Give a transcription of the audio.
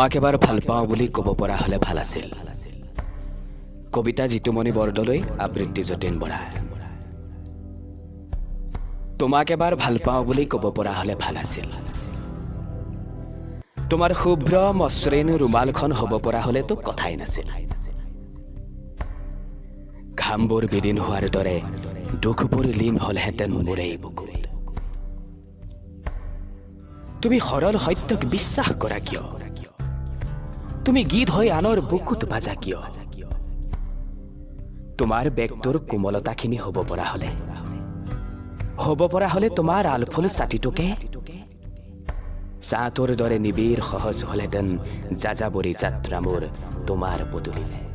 তোমাক এবাৰ ভাল পাওঁ বুলি ক'ব পৰা হ'লে ভাল আছিল। কবিতা জিতুমণি বৰদলৈ, আবৃত্তি যতীন বৰা। তোমাক এবাৰ ভাল পাওঁ বুলি ক'ব পৰা হ'লে ভাল আছিল। তোমাৰ শুভ্ৰ মসৃণ ৰুমালখন হ'ব পৰা হ'লেতো কথাই নাছিল। ঘামবোৰ বিলীন হোৱাৰ দৰে দুখবোৰ লীন হ'লহেঁতেন মোৰেই বুকুত। তুমি সৰল সত্যক বিশ্বাস কৰা কিয়? তুমি গীত হৈ আনৰ বুকুত বাজা কিয়? তোমাৰ বেগটোৰ কোমলতাখিনি হ'ব পৰা হ'লে তোমাৰ আলফুল ছাতিটোকে ছাঁটোৰ দৰে নিবিড় সহজ হ'লহেঁতেন যাযাবৰী যাত্ৰা মোৰ তোমাৰ পদূলিলে।